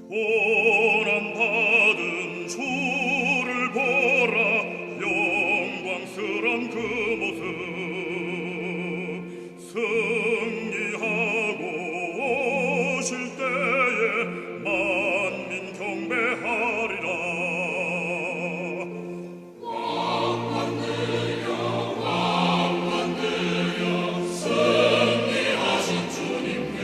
고난받은 주를 보라. 영광스런 그 모습 승리하고 오실 때에 만민 경배하리라. 승리하신 주님께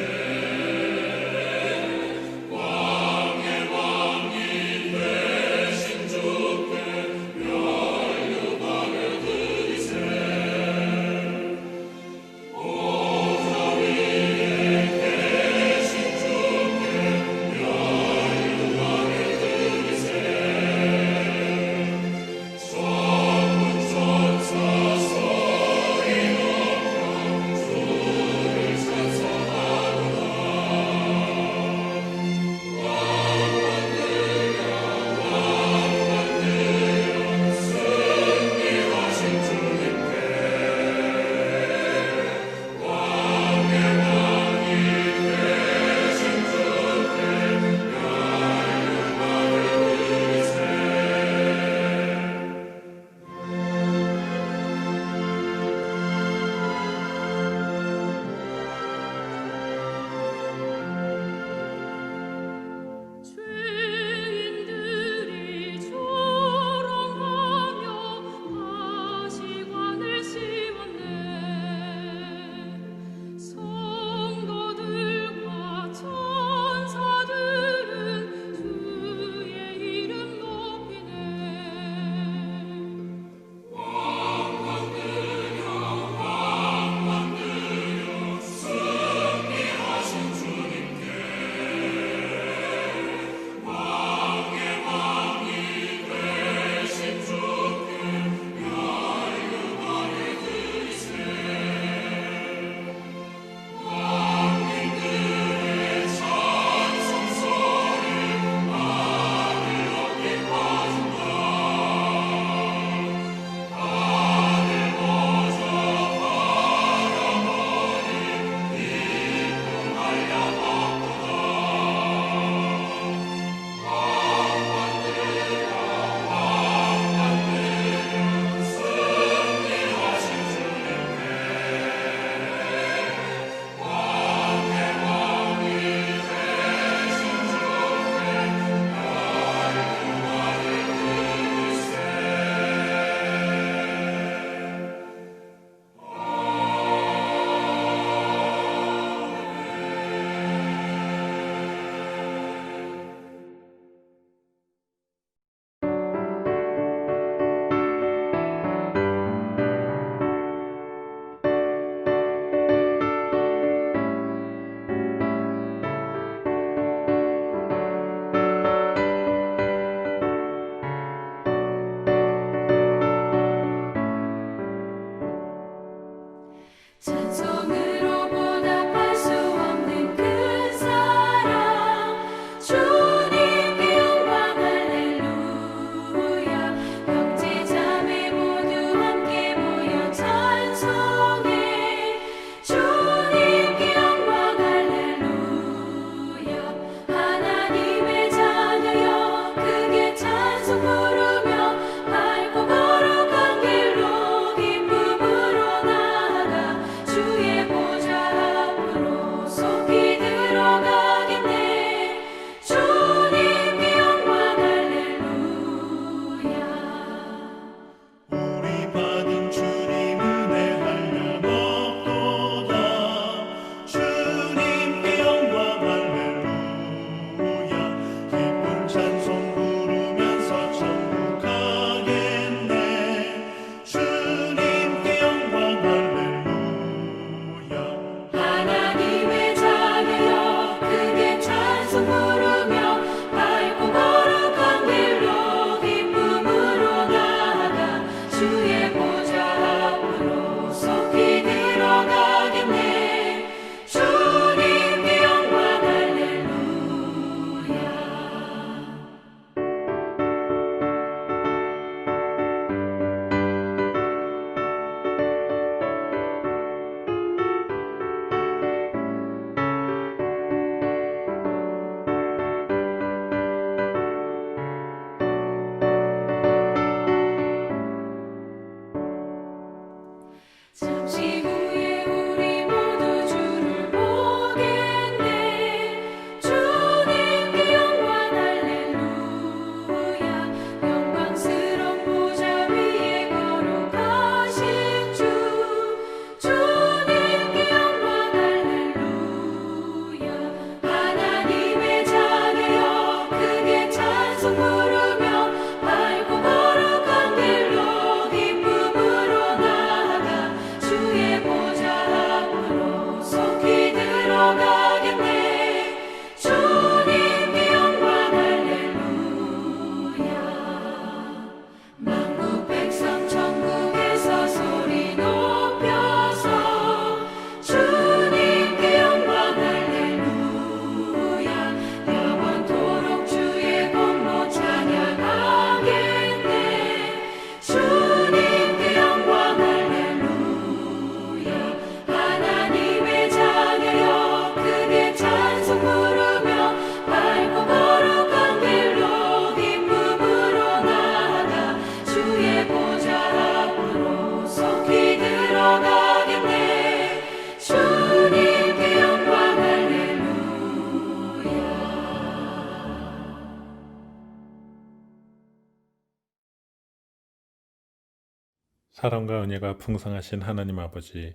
사랑과 은혜가 풍성하신 하나님 아버지,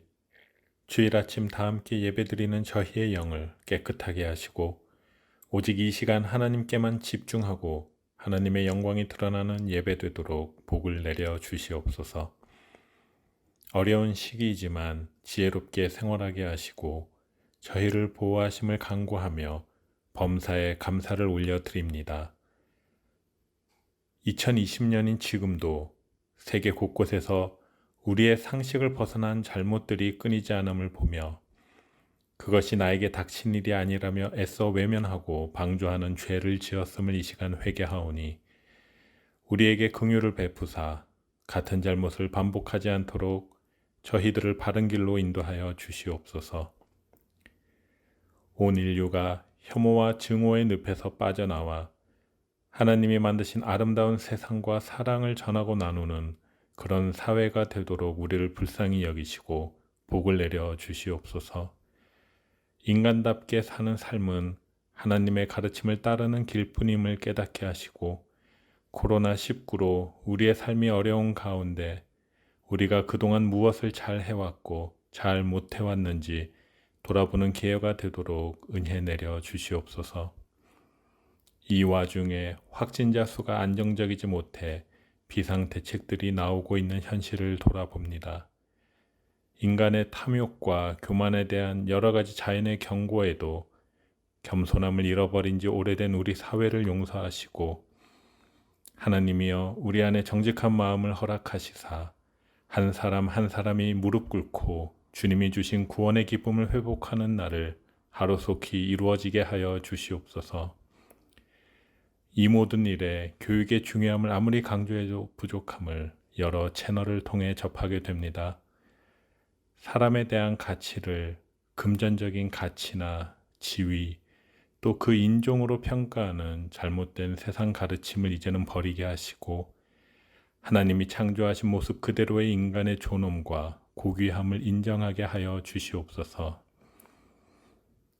주일 아침 다 함께 예배드리는 저희의 영을 깨끗하게 하시고 오직 이 시간 하나님께만 집중하고 하나님의 영광이 드러나는 예배되도록 복을 내려 주시옵소서. 어려운 시기이지만 지혜롭게 생활하게 하시고 저희를 보호하심을 간구하며 범사에 감사를 올려드립니다. 2020년인 지금도 세계 곳곳에서 우리의 상식을 벗어난 잘못들이 끊이지 않음을 보며 그것이 나에게 닥친 일이 아니라며 애써 외면하고 방조하는 죄를 지었음을 이 시간 회개하오니 우리에게 긍휼을 베푸사 같은 잘못을 반복하지 않도록 저희들을 바른 길로 인도하여 주시옵소서. 온 인류가 혐오와 증오의 늪에서 빠져나와 하나님이 만드신 아름다운 세상과 사랑을 전하고 나누는 그런 사회가 되도록 우리를 불쌍히 여기시고 복을 내려 주시옵소서. 인간답게 사는 삶은 하나님의 가르침을 따르는 길뿐임을 깨닫게 하시고 코로나19로 우리의 삶이 어려운 가운데 우리가 그동안 무엇을 잘 해왔고 잘 못해왔는지 돌아보는 기회가 되도록 은혜 내려 주시옵소서. 이 와중에 확진자 수가 안정적이지 못해 비상대책들이 나오고 있는 현실을 돌아봅니다. 인간의 탐욕과 교만에 대한 여러 가지 자연의 경고에도 겸손함을 잃어버린 지 오래된 우리 사회를 용서하시고 하나님이여 우리 안에 정직한 마음을 허락하시사 한 사람 한 사람이 무릎 꿇고 주님이 주신 구원의 기쁨을 회복하는 날을 하루속히 이루어지게 하여 주시옵소서. 이 모든 일에 교육의 중요함을 아무리 강조해도 부족함을 여러 채널을 통해 접하게 됩니다. 사람에 대한 가치를 금전적인 가치나 지위 또 그 인종으로 평가하는 잘못된 세상 가르침을 이제는 버리게 하시고 하나님이 창조하신 모습 그대로의 인간의 존엄과 고귀함을 인정하게 하여 주시옵소서.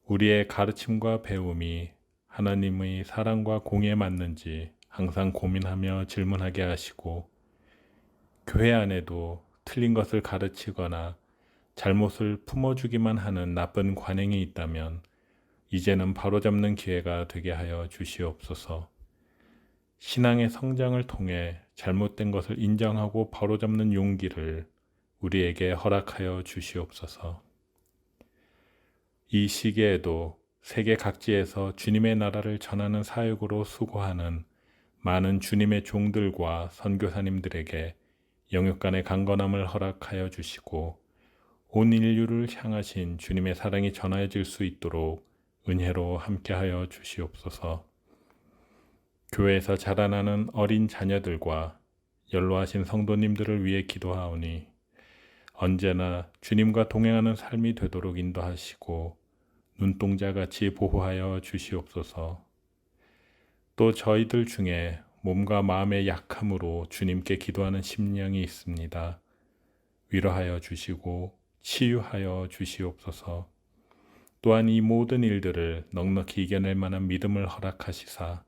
우리의 가르침과 배움이 하나님의 사랑과 공에 맞는지 항상 고민하며 질문하게 하시고 교회 안에도 틀린 것을 가르치거나 잘못을 품어주기만 하는 나쁜 관행이 있다면 이제는 바로잡는 기회가 되게 하여 주시옵소서. 신앙의 성장을 통해 잘못된 것을 인정하고 바로잡는 용기를 우리에게 허락하여 주시옵소서. 이 시기에도 세계 각지에서 주님의 나라를 전하는 사역으로 수고하는 많은 주님의 종들과 선교사님들에게 영육간의 강건함을 허락하여 주시고 온 인류를 향하신 주님의 사랑이 전해질 수 있도록 은혜로 함께하여 주시옵소서. 교회에서 자라나는 어린 자녀들과 연로하신 성도님들을 위해 기도하오니 언제나 주님과 동행하는 삶이 되도록 인도하시고 눈동자같이 보호하여 주시옵소서. 또 저희들 중에 몸과 마음의 약함으로 주님께 기도하는 심령이 있습니다. 위로하여 주시고 치유하여 주시옵소서. 또한 이 모든 일들을 넉넉히 이겨낼 만한 믿음을 허락하시사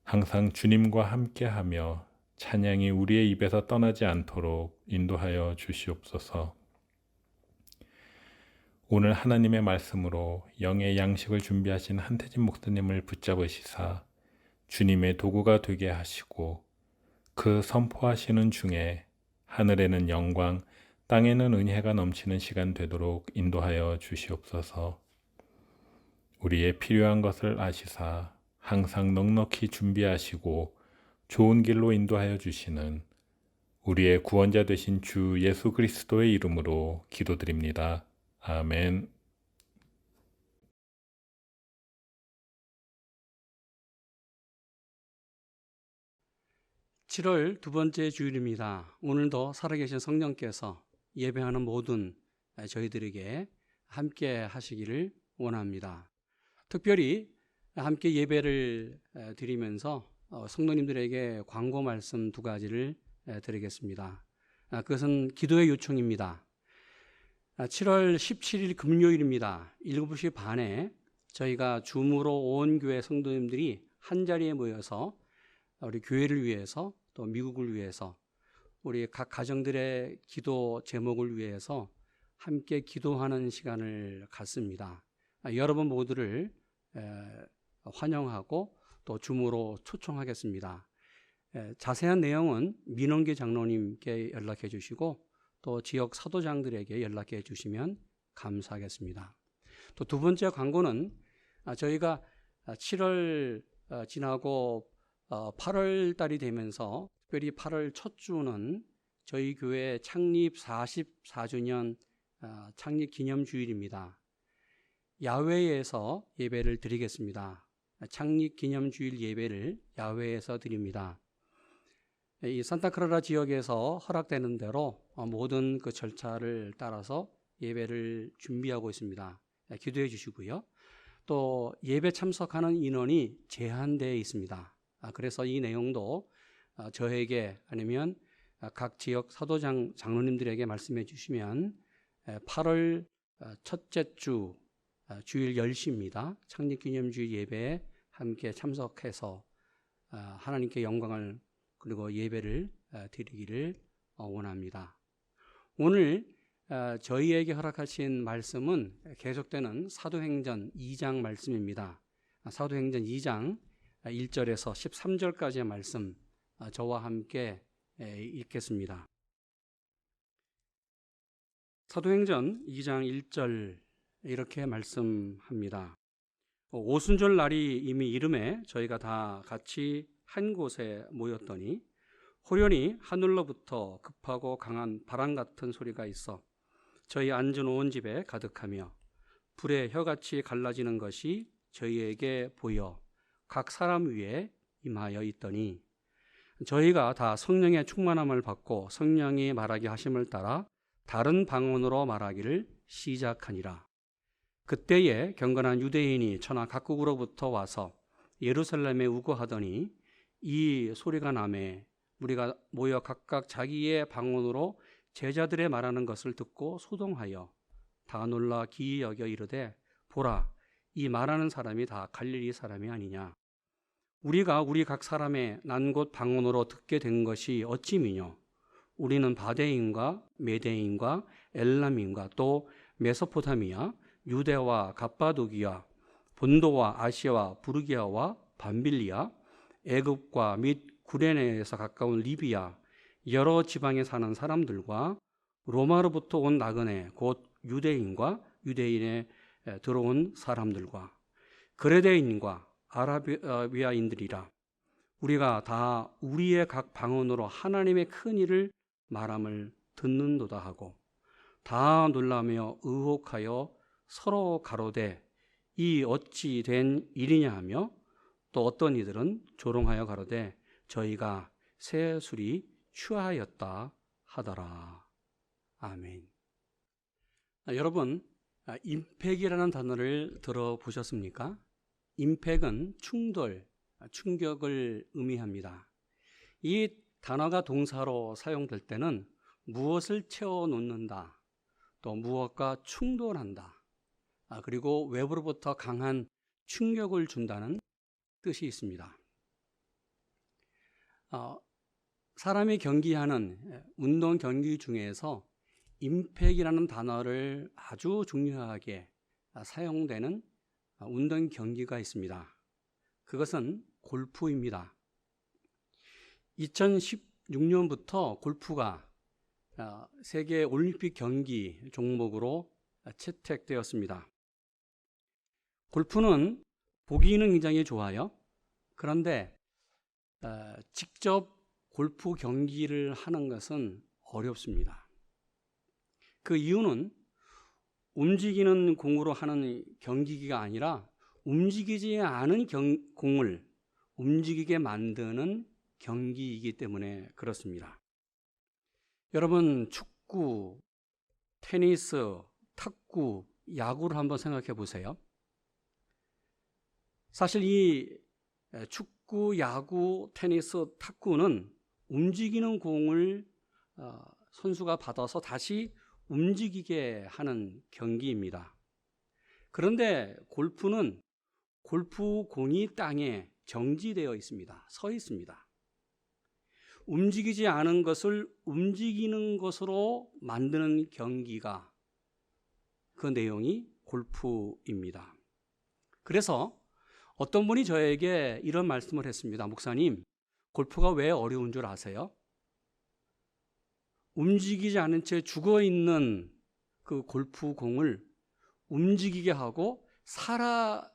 항상 주님과 함께하며 찬양이 우리의 입에서 떠나지 않도록 인도하여 주시옵소서. 오늘 하나님의 말씀으로 영의 양식을 준비하신 한태진 목사님을 붙잡으시사 주님의 도구가 되게 하시고 그 선포하시는 중에 하늘에는 영광, 땅에는 은혜가 넘치는 시간 되도록 인도하여 주시옵소서. 우리의 필요한 것을 아시사 항상 넉넉히 준비하시고 좋은 길로 인도하여 주시는 우리의 구원자 되신 주 예수 그리스도의 이름으로 기도드립니다. 아멘. 7월 두 번째 주일입니다. 오늘도 살아계신 성령께서 예배하는 모든 저희들에게 함께 하시기를 원합니다. 특별히 함께 예배를 드리면서 성도님들에게 광고 말씀 두 가지를 드리겠습니다. 그것은 기도의 요청입니다. 7월 17일 금요일입니다. 7시 반에 저희가 줌으로 온 교회 성도님들이 한 자리에 모여서 우리 교회를 위해서 또 미국을 위해서 우리 각 가정들의 기도 제목을 위해서 함께 기도하는 시간을 갖습니다. 여러분 모두를 환영하고 또 줌으로 초청하겠습니다. 자세한 내용은 민원기 장로님께 연락해 주시고 또 지역 사도장들에게 연락해 주시면 감사하겠습니다. 또 두 번째 광고는 저희가 7월 지나고 8월 달이 되면서 특별히 8월 첫 주는 저희 교회 창립 44주년 창립 기념 주일입니다. 야외에서 예배를 드리겠습니다. 창립 기념 주일 예배를 야외에서 드립니다. 이 산타크라라 지역에서 허락되는 대로 모든 그 절차를 따라서 예배를 준비하고 있습니다. 기도해 주시고요. 또 예배 참석하는 인원이 제한되어 있습니다. 그래서 이 내용도 저에게 아니면 각 지역 사도장 장로님들에게 말씀해 주시면 8월 첫째 주 주일 10시입니다. 창립기념주일 예배에 함께 참석해서 하나님께 영광을 그리고 예배를 드리기를 원합니다. 오늘 저희에게 허락하신 말씀은 계속되는 사도행전 2장 말씀입니다. 사도행전 2장 1절에서 13절까지의 말씀 저와 함께 읽겠습니다. 사도행전 2장 1절 이렇게 말씀합니다. 오순절 날이 이미 이름에 저희가 다 같이 한 곳에 모였더니 호련히 하늘로부터 급하고 강한 바람 같은 소리가 있어 저희 앉은 온 집에 가득하며 불에 혀같이 갈라지는 것이 저희에게 보여 각 사람 위에 임하여 있더니 저희가 다 성령의 충만함을 받고 성령이 말하게 하심을 따라 다른 방언으로 말하기를 시작하니라. 그때에 경건한 유대인이 천하 각국으로부터 와서 예루살렘에 우거하더니 이 소리가 나매 우리가 모여 각각 자기의 방언으로 제자들의 말하는 것을 듣고 소동하여 다 놀라 기이 여겨 이르되 보라 이 말하는 사람이 다 갈릴리 사람이 아니냐. 우리가 우리 각 사람의 난 곳 방언으로 듣게 된 것이 어찌미뇨. 우리는 바데인과 메데인과 엘람인과 또 메소포타미아 유대와 갑바도기아 본도와 아시아와 부르기아와 밤빌리아 애굽과 및 구레네에서 가까운 리비아 여러 지방에 사는 사람들과 로마로부터 온 나그네 곧 유대인과 유대인에 들어온 사람들과 그레데인과 아라비아인들이라. 우리가 다 우리의 각 방언으로 하나님의 큰 일을 말함을 듣는도다 하고 다 놀라며 의혹하여 서로 가로되 이 어찌 된 일이냐 하며 또 어떤 이들은 조롱하여 가로되 저희가 새 술이 취하였다 하더라. 아멘. 여러분, 임팩이라는 단어를 들어보셨습니까? 임팩은 충돌, 충격을 의미합니다. 이 단어가 동사로 사용될 때는 무엇을 채워놓는다, 또 무엇과 충돌한다, 그리고 외부로부터 강한 충격을 준다는 뜻이 있습니다. 사람이 경기하는 운동 경기 중에서 임팩이라는 단어를 아주 중요하게 사용되는 운동 경기가 있습니다. 그것은 골프입니다. 2016년부터 골프가 세계 올림픽 경기 종목으로 채택되었습니다. 골프는 보기는 굉장히 좋아요. 그런데 직접 골프 경기를 하는 것은 어렵습니다. 그 이유는 움직이는 공으로 하는 경기가 아니라 움직이지 않은 공을 움직이게 만드는 경기이기 때문에 그렇습니다. 여러분, 축구, 테니스, 탁구, 야구를 한번 생각해 보세요. 사실 이 축구, 야구, 테니스, 탁구는 움직이는 공을 선수가 받아서 다시 움직이게 하는 경기입니다. 그런데 골프는 골프 공이 땅에 정지되어 있습니다. 서 있습니다. 움직이지 않은 것을 움직이는 것으로 만드는 경기가 그 내용이 골프입니다. 그래서 어떤 분이 저에게 이런 말씀을 했습니다. 목사님, 골프가 왜 어려운 줄 아세요? 움직이지 않은 채 죽어있는 그 골프공을 움직이게 하고 살아있게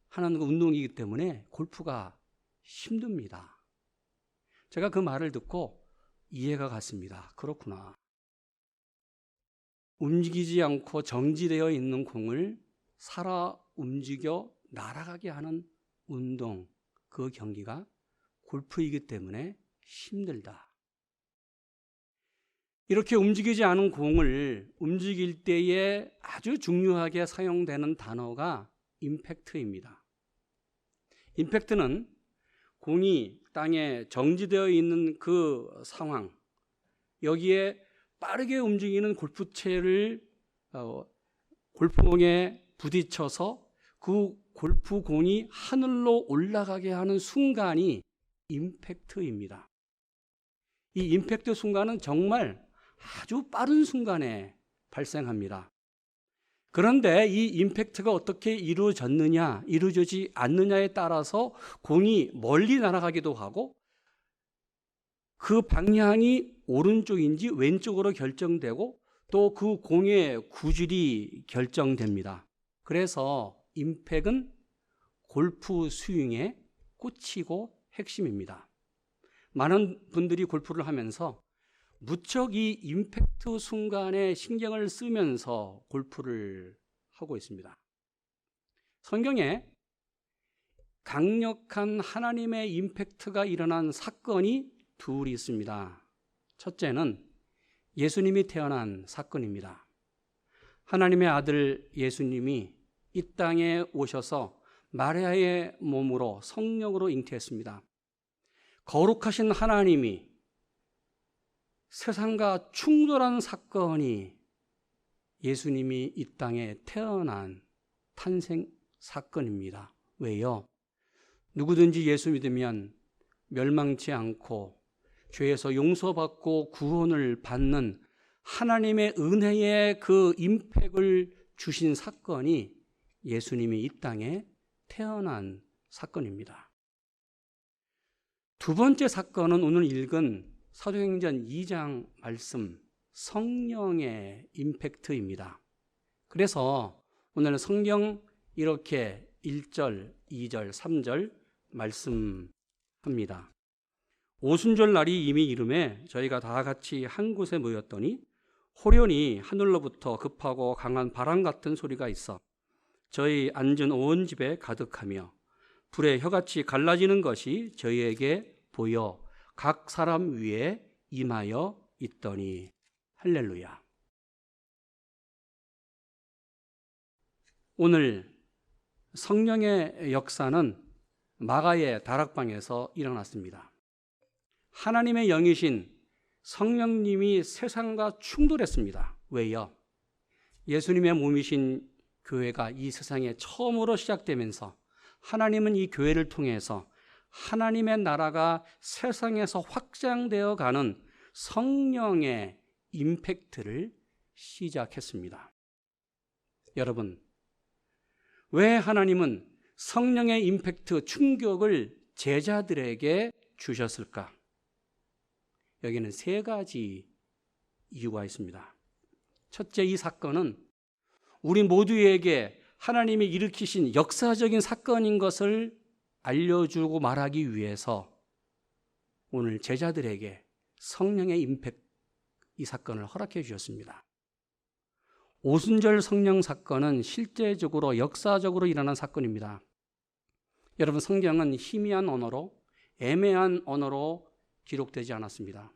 하는 운동이기 때문에 골프가 힘듭니다. 제가 그 말을 듣고 이해가 갔습니다. 그렇구나. 움직이지 않고 정지되어 있는 공을 살아 움직여 날아가게 하는 운동, 그 경기가 골프이기 때문에 힘들다. 이렇게 움직이지 않은 공을 움직일 때에 아주 중요하게 사용되는 단어가 임팩트입니다. 임팩트는 공이 땅에 정지되어 있는 그 상황, 여기에 빠르게 움직이는 골프채를 골프공에 부딪혀서 그 골프공이 하늘로 올라가게 하는 순간이 임팩트입니다. 이 임팩트 순간은 정말 아주 빠른 순간에 발생합니다. 그런데 이 임팩트가 어떻게 이루어지지 않느냐에 따라서 공이 멀리 날아가기도 하고 그 방향이 오른쪽인지 왼쪽으로 결정되고 또 그 공의 구질이 결정됩니다. 그래서 임팩은 골프 스윙의 꽃이고 핵심입니다. 많은 분들이 골프를 하면서 무척 이 임팩트 순간에 신경을 쓰면서 골프를 하고 있습니다. 성경에 강력한 하나님의 임팩트가 일어난 사건이 둘이 있습니다. 첫째는 예수님이 태어난 사건입니다. 하나님의 아들 예수님이 이 땅에 오셔서 마리아의 몸으로 성령으로 잉태했습니다. 거룩하신 하나님이 세상과 충돌한 사건이 예수님이 이 땅에 태어난 탄생 사건입니다. 왜요? 누구든지 예수 믿으면 멸망치 않고 죄에서 용서받고 구원을 받는 하나님의 은혜의 그 임팩을 주신 사건이 예수님이 이 땅에 태어난 사건입니다. 두 번째 사건은 오늘 읽은 사도행전 2장 말씀, 성령의 임팩트입니다. 그래서 오늘 성경 이렇게 1절, 2절, 3절 말씀합니다. 오순절 날이 이미 이름에 저희가 다 같이 한 곳에 모였더니 호련히 하늘로부터 급하고 강한 바람 같은 소리가 있어 저희 앉은 온 집에 가득하며 불에 혀같이 갈라지는 것이 저희에게 보여 각 사람 위에 임하여 있더니 할렐루야. 오늘 성령의 역사는 마가의 다락방에서 일어났습니다. 하나님의 영이신 성령님이 세상과 충돌했습니다. 왜요? 예수님의 몸이신 교회가 이 세상에 처음으로 시작되면서 하나님은 이 교회를 통해서 하나님의 나라가 세상에서 확장되어 가는 성령의 임팩트를 시작했습니다. 여러분, 왜 하나님은 성령의 임팩트, 충격을 제자들에게 주셨을까? 여기는 세 가지 이유가 있습니다. 첫째, 이 사건은 우리 모두에게 하나님이 일으키신 역사적인 사건인 것을 알려주고 말하기 위해서 오늘 제자들에게 성령의 임팩트, 이 사건을 허락해 주셨습니다. 오순절 성령 사건은 실제적으로 역사적으로 일어난 사건입니다. 여러분, 성경은 희미한 언어로, 애매한 언어로 기록되지 않았습니다.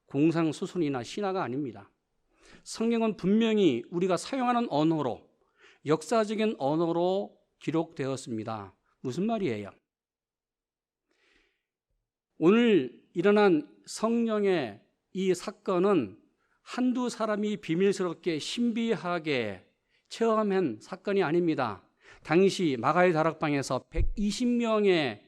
공상수순이나 신화가 아닙니다. 성경은 분명히 우리가 사용하는 언어로, 역사적인 언어로 기록되었습니다. 무슨 말이에요? 오늘 일어난 성령의 이 사건은 한두 사람이 비밀스럽게 신비하게 체험한 사건이 아닙니다. 당시 마가의 다락방에서 120명의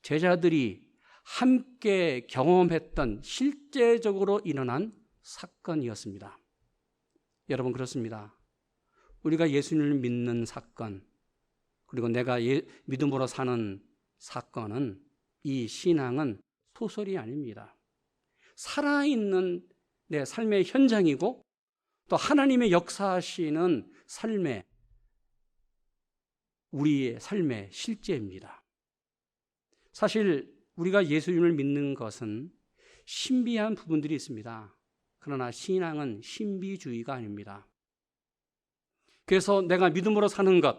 제자들이 함께 경험했던 실제적으로 일어난 사건이었습니다. 여러분, 그렇습니다. 우리가 예수님을 믿는 사건, 그리고 내가 믿음으로 사는 사건은, 이 신앙은 소설이 아닙니다. 살아있는 내 삶의 현장이고 또 하나님의 역사하시는 삶의, 우리의 삶의 실제입니다. 사실 우리가 예수님을 믿는 것은 신비한 부분들이 있습니다. 그러나 신앙은 신비주의가 아닙니다. 그래서 내가 믿음으로 사는 것,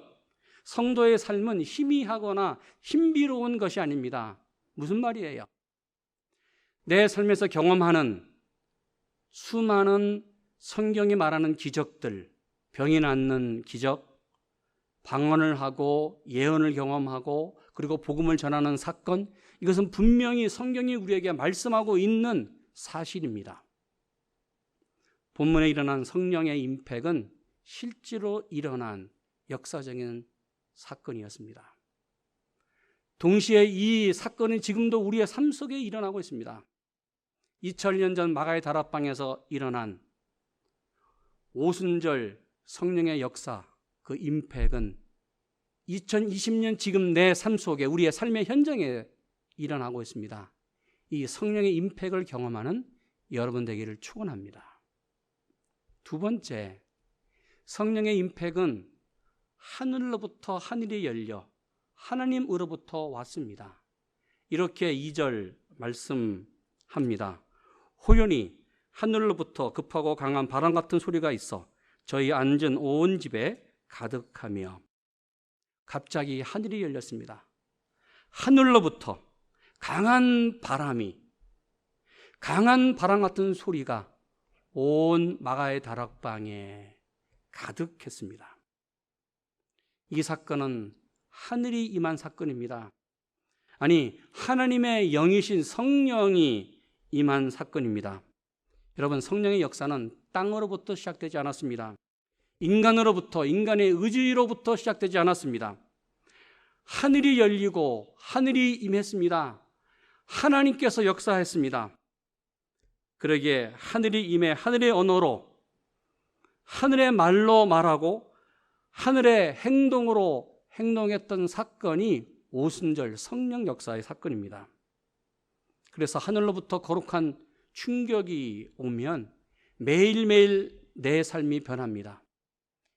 성도의 삶은 희미하거나 신비로운 것이 아닙니다. 무슨 말이에요? 내 삶에서 경험하는 수많은 성경이 말하는 기적들, 병이 낫는 기적, 방언을 하고 예언을 경험하고 그리고 복음을 전하는 사건, 이것은 분명히 성경이 우리에게 말씀하고 있는 사실입니다. 본문에 일어난 성령의 임팩은 실제로 일어난 역사적인 사건이었습니다. 동시에 이 사건은 지금도 우리의 삶 속에 일어나고 있습니다. 2000년 전 마가의 다락방에서 일어난 오순절 성령의 역사, 그 임팩은 2020년 지금 내 삶 속에, 우리의 삶의 현장에 일어나고 있습니다. 이 성령의 임팩을 경험하는 여러분 되기를 축원합니다. 두 번째, 성령의 임팩은 하늘로부터 하늘이 열려 하나님으로부터 왔습니다. 이렇게 2절 말씀합니다. 호련히 하늘로부터 급하고 강한 바람 같은 소리가 있어 저희 앉은 온 집에 가득하며. 갑자기 하늘이 열렸습니다. 하늘로부터 강한 바람 같은 소리가 온 마가의 다락방에 가득했습니다. 이 사건은 하늘이 임한 사건입니다. 아니, 하나님의 영이신 성령이 임한 사건입니다. 여러분, 성령의 역사는 땅으로부터 시작되지 않았습니다. 인간으로부터, 인간의 의지로부터 시작되지 않았습니다. 하늘이 열리고 하늘이 임했습니다. 하나님께서 역사했습니다. 그러기에 하늘이 임해 하늘의 언어로, 하늘의 말로 말하고 하늘의 행동으로 행동했던 사건이 오순절 성령 역사의 사건입니다. 그래서 하늘로부터 거룩한 충격이 오면 매일매일 내 삶이 변합니다.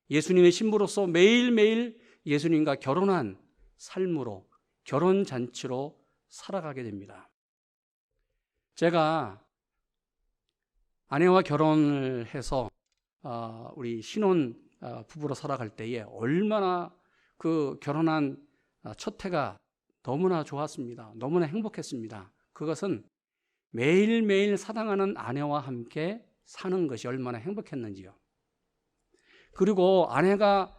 예수님의 신부로서 매일매일 예수님과 결혼한 삶으로, 결혼잔치로 살아가게 됩니다. 제가 아내와 결혼을 해서 우리 신혼 부부로 살아갈 때에 얼마나 그 결혼한 첫 해가 너무나 좋았습니다. 너무나 행복했습니다. 그것은 매일매일 사랑하는 아내와 함께 사는 것이 얼마나 행복했는지요. 그리고 아내가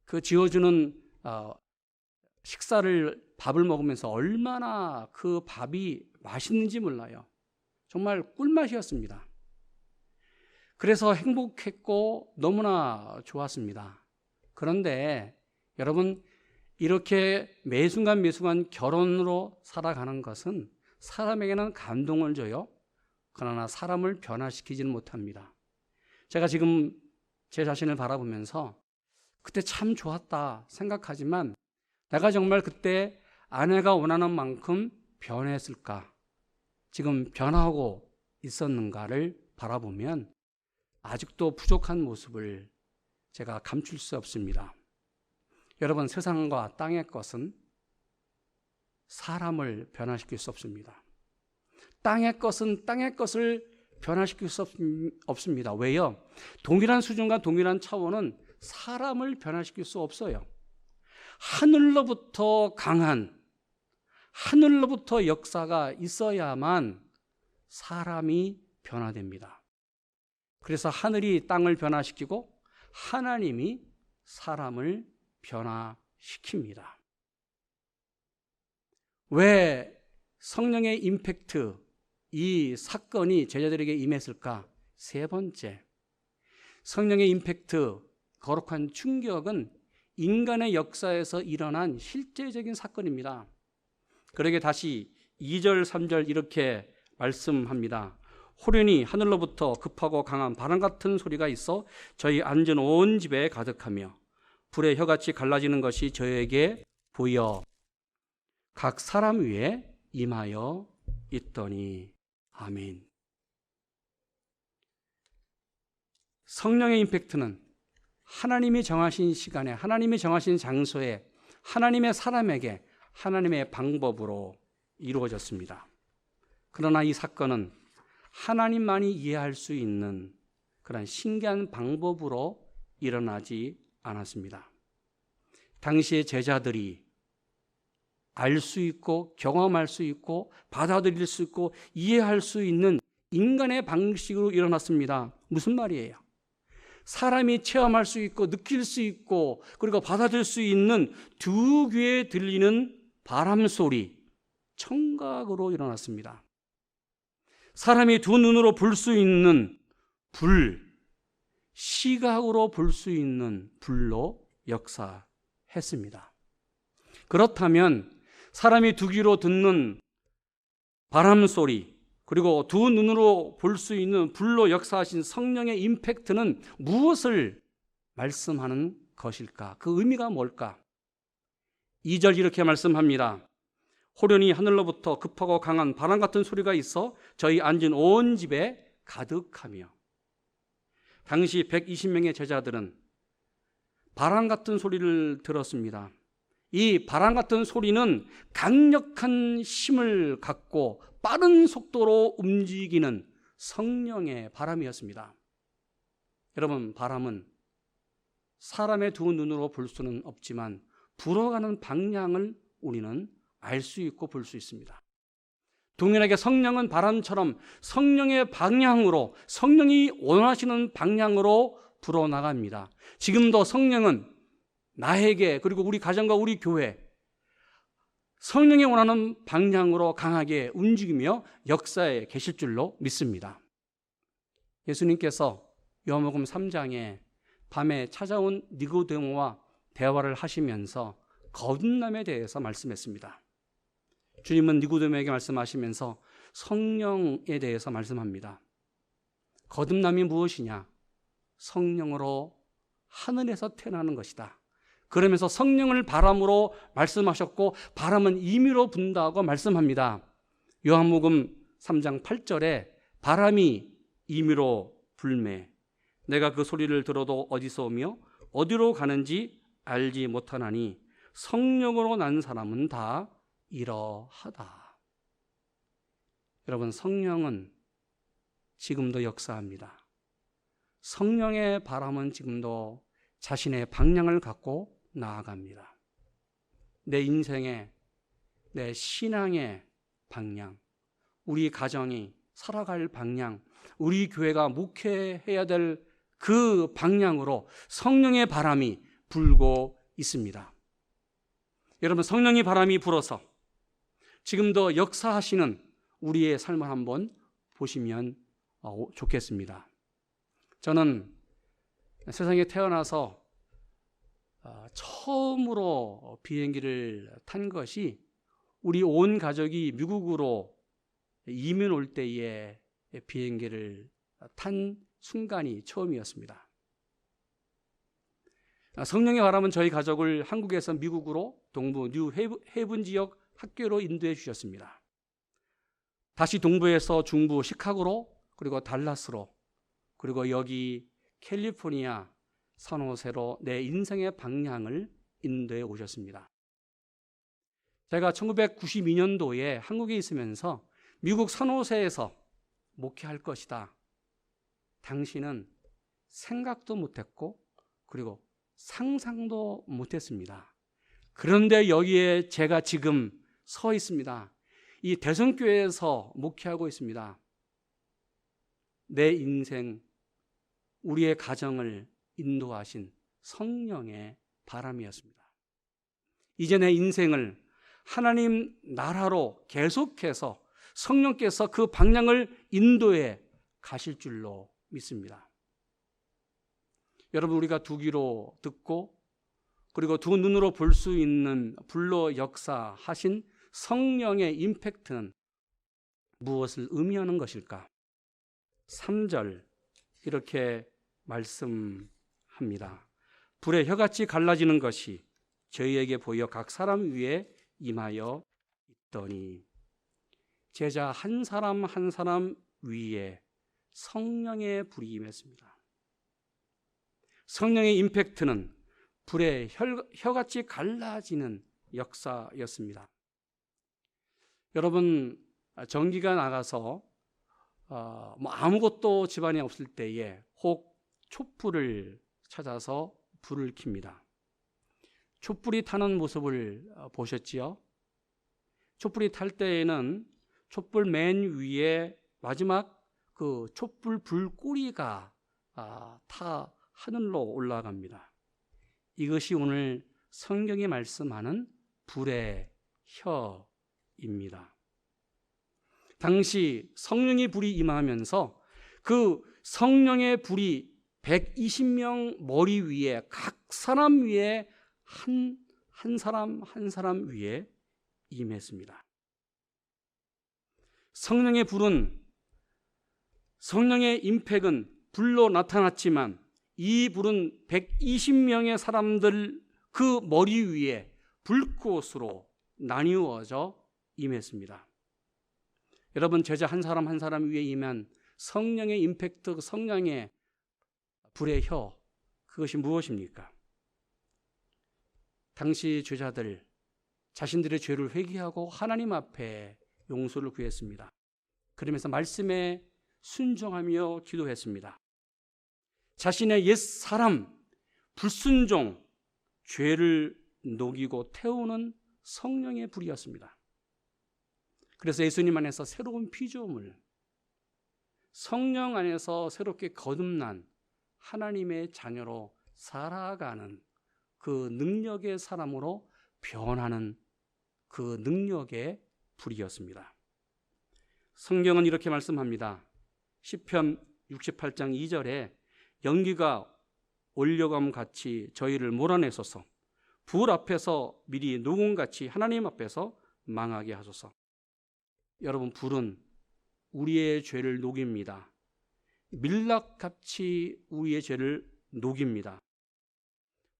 그 지어주는 밥을 먹으면서 얼마나 그 밥이 맛있는지 몰라요. 정말 꿀맛이었습니다. 그래서 행복했고 너무나 좋았습니다. 그런데 여러분, 이렇게 매순간 매순간 결혼으로 살아가는 것은 사람에게는 감동을 줘요. 그러나 사람을 변화시키지는 못합니다. 제가 지금 제 자신을 바라보면서 그때 참 좋았다 생각하지만 내가 정말 그때 아내가 원하는 만큼 변했을까, 지금 변하고 있었는가를 바라보면 아직도 부족한 모습을 제가 감출 수 없습니다. 여러분, 세상과 땅의 것은 사람을 변화시킬 수 없습니다. 땅의 것은 땅의 것을 변화시킬 수 없습니다. 왜요? 동일한 수준과 동일한 차원은 사람을 변화시킬 수 없어요. 하늘로부터 강한, 하늘로부터 역사가 있어야만 사람이 변화됩니다. 그래서 하늘이 땅을 변화시키고 하나님이 사람을 변화시킵니다. 왜 성령의 임팩트, 이 사건이 제자들에게 임했을까? 세 번째, 성령의 임팩트, 거룩한 충격은 인간의 역사에서 일어난 실제적인 사건입니다. 그러게 다시 2절, 3절 이렇게 말씀합니다. 호련히 하늘로부터 급하고 강한 바람 같은 소리가 있어 저희 앉은 온 집에 가득하며 불의 혀같이 갈라지는 것이 저에게 보여 각 사람 위에 임하여 있더니. 아멘. 성령의 임팩트는 하나님이 정하신 시간에, 하나님이 정하신 장소에, 하나님의 사람에게 하나님의 방법으로 이루어졌습니다. 그러나 이 사건은 하나님만이 이해할 수 있는 그런 신기한 방법으로 일어나지 않았습니다. 당시의 제자들이 알 수 있고 경험할 수 있고 받아들일 수 있고 이해할 수 있는 인간의 방식으로 일어났습니다. 무슨 말이에요? 사람이 체험할 수 있고 느낄 수 있고 그리고 받아들일 수 있는 두 귀에 들리는 바람 소리, 청각으로 일어났습니다. 사람이 두 눈으로 볼 수 있는 불, 시각으로 볼 수 있는 불로 역사했습니다. 그렇다면 사람이 두 귀로 듣는 바람 소리, 그리고 두 눈으로 볼 수 있는 불로 역사하신 성령의 임팩트는 무엇을 말씀하는 것일까? 그 의미가 뭘까? 2절 이렇게 말씀합니다. 호련히 하늘로부터 급하고 강한 바람 같은 소리가 있어 저희 앉은 온 집에 가득하며. 당시 120명의 제자들은 바람 같은 소리를 들었습니다. 이 바람 같은 소리는 강력한 힘을 갖고 빠른 속도로 움직이는 성령의 바람이었습니다. 여러분, 바람은 사람의 두 눈으로 볼 수는 없지만 불어가는 방향을 우리는 알 수 있고 볼 수 있습니다. 동일하게 성령은 바람처럼 성령의 방향으로, 성령이 원하시는 방향으로 불어나갑니다. 지금도 성령은 나에게, 그리고 우리 가정과 우리 교회, 성령이 원하는 방향으로 강하게 움직이며 역사에 계실 줄로 믿습니다. 예수님께서 요한복음 3장에 밤에 찾아온 니고데모와 대화를 하시면서 거듭남에 대해서 말씀했습니다. 주님은 니고데모에게 말씀하시면서 성령에 대해서 말씀합니다. 거듭남이 무엇이냐? 성령으로 하늘에서 태어나는 것이다. 그러면서 성령을 바람으로 말씀하셨고 바람은 임의로 분다고 말씀합니다. 요한복음 3장 8절에 바람이 임의로 불매 내가 그 소리를 들어도 어디서 오며 어디로 가는지 알지 못하나니 성령으로 난 사람은 다 이러하다. 여러분, 성령은 지금도 역사합니다. 성령의 바람은 지금도 자신의 방향을 갖고 나아갑니다. 내 인생의, 내 신앙의 방향, 우리 가정이 살아갈 방향, 우리 교회가 목회해야 될 그 방향으로 성령의 바람이 불고 있습니다. 여러분, 성령의 바람이 불어서 지금도 역사하시는 우리의 삶을 한번 보시면 좋겠습니다. 저는 세상에 태어나서 처음으로 비행기를 탄 것이 우리 온 가족이 미국으로 이민 올 때에 비행기를 탄 순간이 처음이었습니다. 성령의 바람은 저희 가족을 한국에서 미국으로 동부 뉴 헤븐 지역 학교로 인도해 주셨습니다. 다시 동부에서 중부 시카고로, 그리고 달라스로, 그리고 여기 캘리포니아 산호세로 내 인생의 방향을 인도해 오셨습니다. 제가 1992년도에 한국에 있으면서 미국 산호세에서 목회할 것이다. 당시는 생각도 못했고 그리고 상상도 못했습니다. 그런데 여기에 제가 지금 서 있습니다. 이 대성교회에서 목회하고 있습니다. 내 인생, 우리의 가정을 인도하신 성령의 바람이었습니다. 이제 내 인생을 하나님 나라로 계속해서 성령께서 그 방향을 인도해 가실 줄로 믿습니다. 여러분, 우리가 두 귀로 듣고 그리고 두 눈으로 볼 수 있는 불로 역사하신 성령의 임팩트는 무엇을 의미하는 것일까? 3절 이렇게 말씀합니다. 불의 혀같이 갈라지는 것이 저희에게 보여 각 사람 위에 임하여 있더니, 제자 한 사람 한 사람 위에 성령의 불이 임했습니다. 성령의 임팩트는 불의 혀같이 갈라지는 역사였습니다. 여러분, 전기가 나가서 아무것도 집안에 없을 때에 혹 촛불을 찾아서 불을 켭니다. 촛불이 타는 모습을 보셨지요? 촛불이 탈 때에는 촛불 맨 위에 마지막 그 촛불 불꼬리가 타 하늘로 올라갑니다. 이것이 오늘 성경이 말씀하는 불의 혀입니다. 당시 성령의 불이 임하면서 그 성령의 불이 120명 머리 위에 각 사람 위에 한 사람 한 사람 위에 임했습니다. 성령의 불은, 성령의 임팩은 불로 나타났지만 이 불은 120명의 사람들 그 머리 위에 불꽃으로 나뉘어져 임했습니다. 여러분, 제자 한 사람 한 사람 위에 임한 성령의 임팩트, 성령의 불의 혀, 그것이 무엇입니까? 당시 제자들 자신들의 죄를 회개하고 하나님 앞에 용서를 구했습니다. 그러면서 말씀에 순종하며 기도했습니다. 자신의 옛 사람, 불순종, 죄를 녹이고 태우는 성령의 불이었습니다. 그래서 예수님 안에서 새로운 피조물, 성령 안에서 새롭게 거듭난 하나님의 자녀로 살아가는 그 능력의 사람으로 변하는 그 능력의 불이었습니다. 성경은 이렇게 말씀합니다. 시편 68장 2절에 연기가 올려감 같이 저희를 몰아내소서, 불 앞에서 미리 녹음같이 하나님 앞에서 망하게 하소서. 여러분, 불은 우리의 죄를 녹입니다. 밀랍같이 우리의 죄를 녹입니다.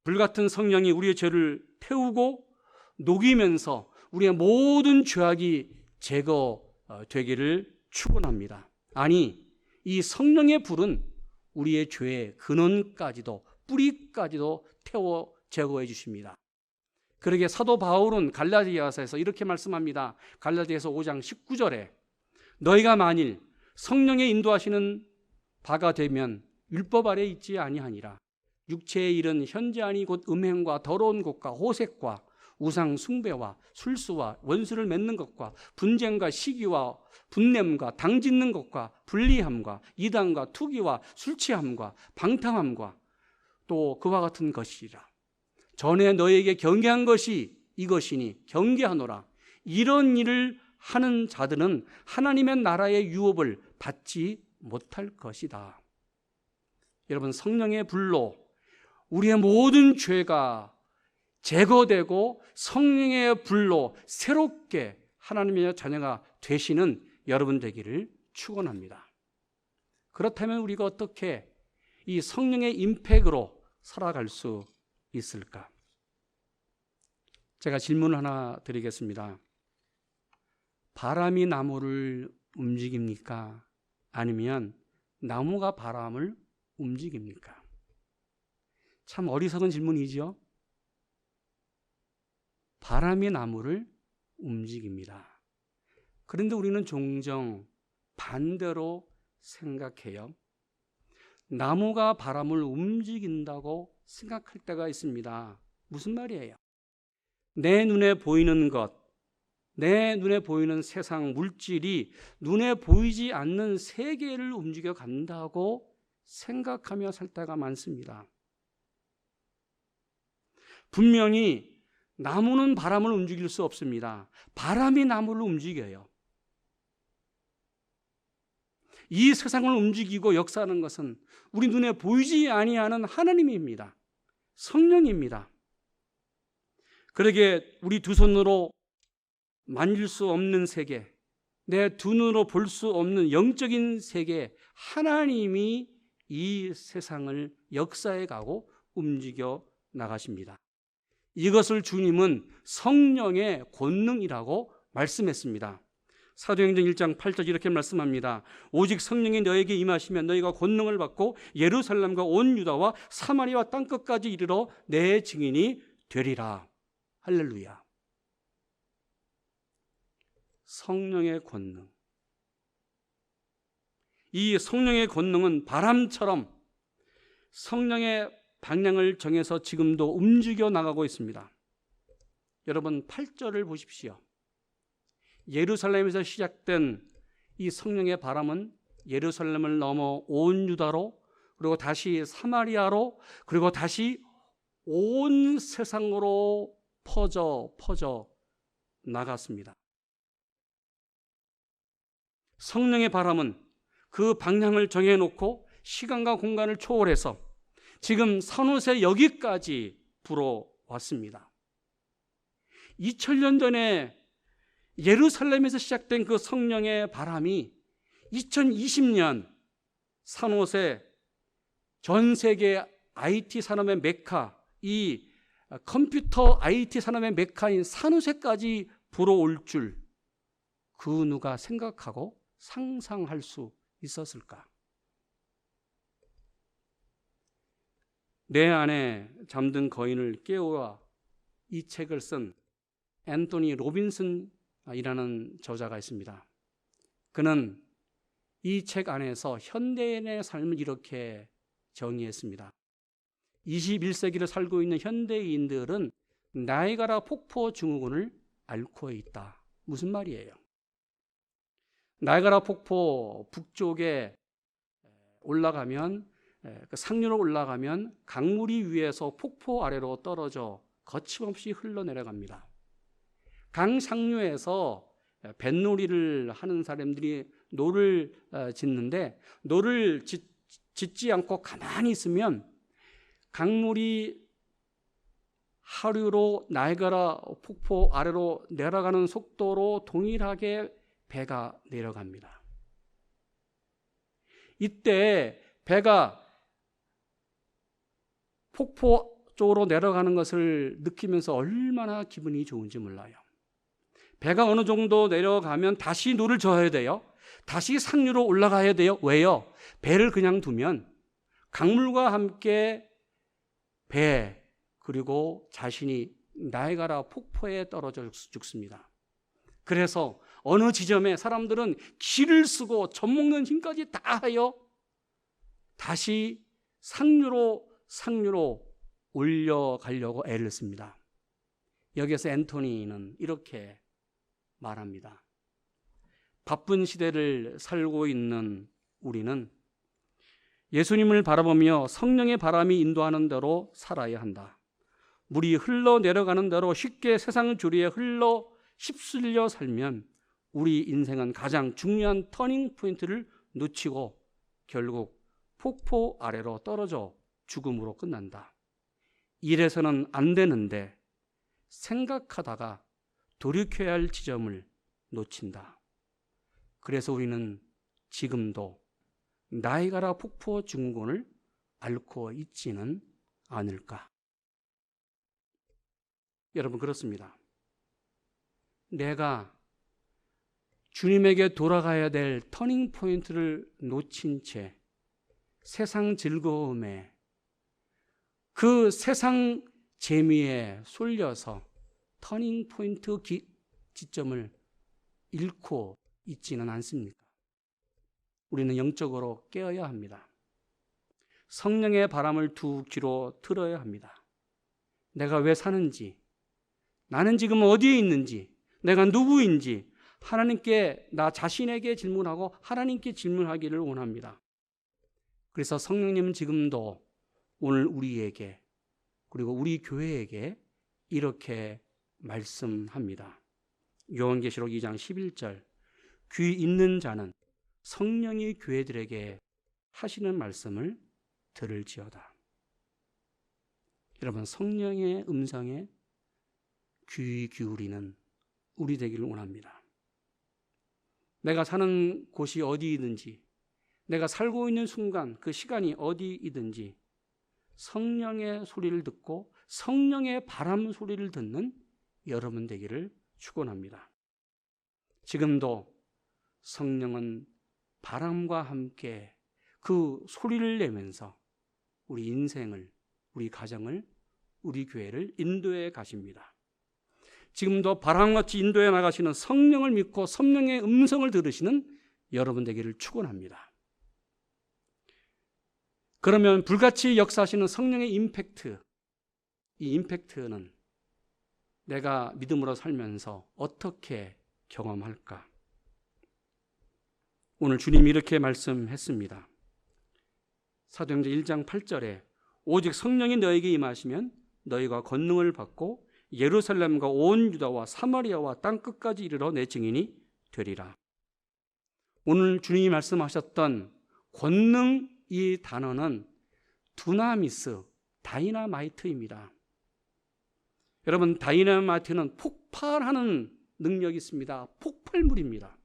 불같은 성령이 우리의 죄를 태우고 녹이면서 우리의 모든 죄악이 제거되기를 축원합니다. 아니, 이 성령의 불은 우리의 죄의 근원까지도, 뿌리까지도 태워 제거해 주십니다. 그러게 사도 바울은 갈라디아서에서 이렇게 말씀합니다. 갈라디아서 5장 19절에 너희가 만일 성령의 인도하시는 바가 되면 율법 아래 있지 아니하니라. 육체의 일은 현저하니 곧 음행과 더러운 것과 호색과 우상 숭배와 술수와 원수를 맺는 것과 분쟁과 시기와 분냄과 당짓는 것과 불리함과 이단과 투기와 술취함과 방탕함과 또 그와 같은 것이라. 전에 너에게 경계한 것이 이것이니 경계하노라. 이런 일을 하는 자들은 하나님의 나라의 유업을 받지 못할 것이다. 여러분, 성령의 불로 우리의 모든 죄가 제거되고 성령의 불로 새롭게 하나님의 자녀가 되시는 여러분 되기를 축원합니다. 그렇다면 우리가 어떻게 이 성령의 임팩으로 살아갈 수 있을까? 제가 질문을 하나 드리겠습니다. 바람이 나무를 움직입니까? 아니면 나무가 바람을 움직입니까? 참 어리석은 질문이죠. 바람이 나무를 움직입니다. 그런데 우리는 종종 반대로 생각해요. 나무가 바람을 움직인다고 생각할 때가 있습니다. 무슨 말이에요? 내 눈에 보이는 것, 내 눈에 보이는 세상 물질이 눈에 보이지 않는 세계를 움직여 간다고 생각하며 살 때가 많습니다. 분명히 나무는 바람을 움직일 수 없습니다. 바람이 나무를 움직여요. 이 세상을 움직이고 역사하는 것은 우리 눈에 보이지 아니하는 하나님입니다. 성령입니다. 그러게 우리 두 손으로 만질 수 없는 세계, 내 두 눈으로 볼 수 없는 영적인 세계, 하나님이 이 세상을 역사해 가고 움직여 나가십니다. 이것을 주님은 성령의 권능이라고 말씀했습니다. 사도행전 1장 8절 이렇게 말씀합니다. 오직 성령이 너에게 임하시면 너희가 권능을 받고 예루살렘과 온 유다와 사마리아와 땅끝까지 이르러 내 증인이 되리라. 할렐루야. 성령의 권능. 이 성령의 권능은 바람처럼 성령의 방향을 정해서 지금도 움직여 나가고 있습니다. 여러분 8절을 보십시오. 예루살렘에서 시작된 이 성령의 바람은 예루살렘을 넘어 온 유다로, 그리고 다시 사마리아로, 그리고 다시 온 세상으로 퍼져 나갔습니다. 성령의 바람은 그 방향을 정해놓고 시간과 공간을 초월해서 지금 산호세 여기까지 불어왔습니다. 2000년 전에 예루살렘에서 시작된 그 성령의 바람이 2020년 산호세 전 세계 IT 산업의 메카, 이 컴퓨터 IT 산업의 메카인 산호세까지 불어올 줄 그 누가 생각하고 상상할 수 있었을까? 내 안에 잠든 거인을 깨우어 이 책을 쓴 앤토니 로빈슨이라는 저자가 있습니다. 그는 이 책 안에서 현대인의 삶을 이렇게 정의했습니다. 21세기를 살고 있는 현대인들은 나이아가라 폭포 증후군을 앓고 있다. 무슨 말이에요? 나이아가라 폭포 북쪽에 올라가면, 그 상류로 올라가면 강물이 위에서 폭포 아래로 떨어져 거침없이 흘러내려갑니다. 강 상류에서 뱃놀이를 하는 사람들이 노를 짓는데, 노를 짓지 않고 가만히 있으면 강물이 하류로 나이아가라 폭포 아래로 내려가는 속도로 동일하게 배가 내려갑니다. 이때 배가 폭포 쪽으로 내려가는 것을 느끼면서 얼마나 기분이 좋은지 몰라요. 배가 어느 정도 내려가면 다시 노를 저어야 돼요. 다시 상류로 올라가야 돼요. 왜요? 배를 그냥 두면 강물과 함께 배 그리고 자신이 나이아가라 폭포에 떨어져 죽습니다. 그래서 어느 지점에 사람들은 기를 쓰고 젖먹는 힘까지 다 하여 다시 상류로 올려가려고 애를 씁니다. 여기에서 앤토니는 이렇게 말합니다. 바쁜 시대를 살고 있는 우리는 예수님을 바라보며 성령의 바람이 인도하는 대로 살아야 한다. 물이 흘러내려가는 대로 쉽게 세상 주리에 흘러 휩쓸려 살면 우리 인생은 가장 중요한 터닝 포인트를 놓치고 결국 폭포 아래로 떨어져 죽음으로 끝난다. 이래서는 안 되는데 생각하다가 돌이켜야 할 지점을 놓친다. 그래서 우리는 지금도 나이아가라 폭포 증후군을 앓고 있지는 않을까? 여러분 그렇습니다. 내가 주님에게 돌아가야 될 터닝 포인트를 놓친 채 세상 즐거움에 그 세상 재미에 쏠려서 터닝 포인트 지점을 잃고 있지는 않습니까? 우리는 영적으로 깨어야 합니다. 성령의 바람을 두 귀로 들어야 합니다. 내가 왜 사는지, 나는 지금 어디에 있는지, 내가 누구인지 하나님께 나 자신에게 질문하고 하나님께 질문하기를 원합니다. 그래서 성령님은 지금도 오늘 우리에게 그리고 우리 교회에게 이렇게 말씀합니다. 요한계시록 2장 11절 귀 있는 자는 성령이 교회들에게 하시는 말씀을 들을지어다. 여러분 성령의 음성에 귀 기울이는 우리 되기를 원합니다. 내가 사는 곳이 어디이든지, 내가 살고 있는 순간 그 시간이 어디이든지 성령의 소리를 듣고 성령의 바람 소리를 듣는 여러분 되기를 축원합니다. 지금도 성령은 바람과 함께 그 소리를 내면서 우리 인생을, 우리 가정을, 우리 교회를 인도해 가십니다. 지금도 바람같이 인도해 나가시는 성령을 믿고 성령의 음성을 들으시는 여러분 되기를 축원합니다. 그러면 불같이 역사하시는 성령의 임팩트, 이 임팩트는 내가 믿음으로 살면서 어떻게 경험할까? 오늘 주님이 이렇게 말씀했습니다. 사도행전 1장 8절에 오직 성령이 너에게 임하시면 너희가 권능을 받고 예루살렘과 온 유다와 사마리아와 땅끝까지 이르러 내 증인이 되리라. 오늘 주님이 말씀하셨던 권능, 이 단어는 두나미스, 다이나마이트입니다. 여러분, 다이나마이트는 폭발하는 능력이 있습니다. 폭발물입니다.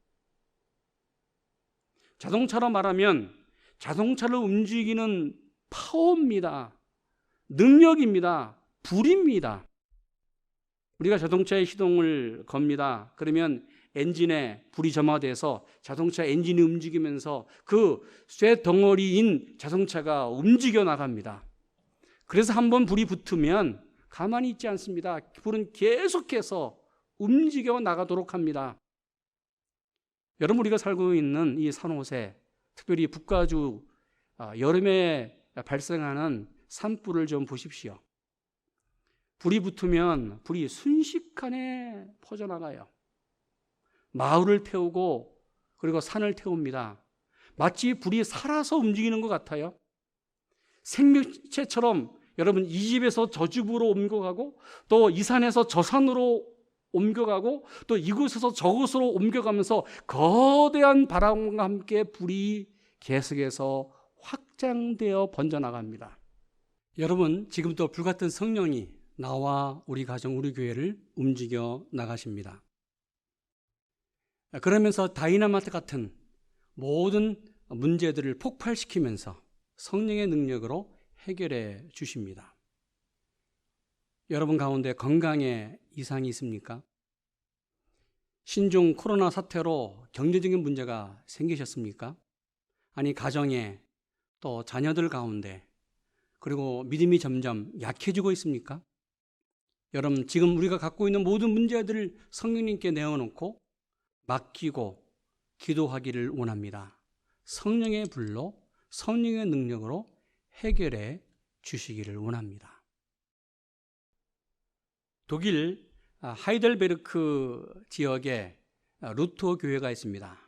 자동차로 말하면 자동차를 움직이는 파워입니다. 능력입니다. 불입니다. 우리가 자동차에 시동을 겁니다. 그러면 엔진에 불이 점화돼서 자동차 엔진이 움직이면서 그 쇠 덩어리인 자동차가 움직여 나갑니다. 그래서 한번 불이 붙으면 가만히 있지 않습니다. 불은 계속해서 움직여 나가도록 합니다. 여러분, 우리가 살고 있는 이 산호세, 특별히 북가주 여름에 발생하는 산불을 좀 보십시오. 불이 붙으면 불이 순식간에 퍼져나가요. 마을을 태우고 그리고 산을 태웁니다. 마치 불이 살아서 움직이는 것 같아요. 생명체처럼 여러분, 이 집에서 저 집으로 옮겨가고 또 이 산에서 저 산으로 옮겨가고 또 이곳에서 저곳으로 옮겨가면서 거대한 바람과 함께 불이 계속해서 확장되어 번져나갑니다. 여러분, 지금도 불같은 성령이 나와 우리 가정, 우리 교회를 움직여 나가십니다. 그러면서 다이나마이트 같은 모든 문제들을 폭발시키면서 성령의 능력으로 해결해 주십니다. 여러분 가운데 건강에 이상이 있습니까? 신종 코로나 사태로 경제적인 문제가 생기셨습니까? 아니, 가정에 또 자녀들 가운데 그리고 믿음이 점점 약해지고 있습니까? 여러분, 지금 우리가 갖고 있는 모든 문제들을 성령님께 내어놓고 맡기고 기도하기를 원합니다. 성령의 불로, 성령의 능력으로 해결해 주시기를 원합니다. 독일 하이델베르크 지역에 루터 교회가 있습니다.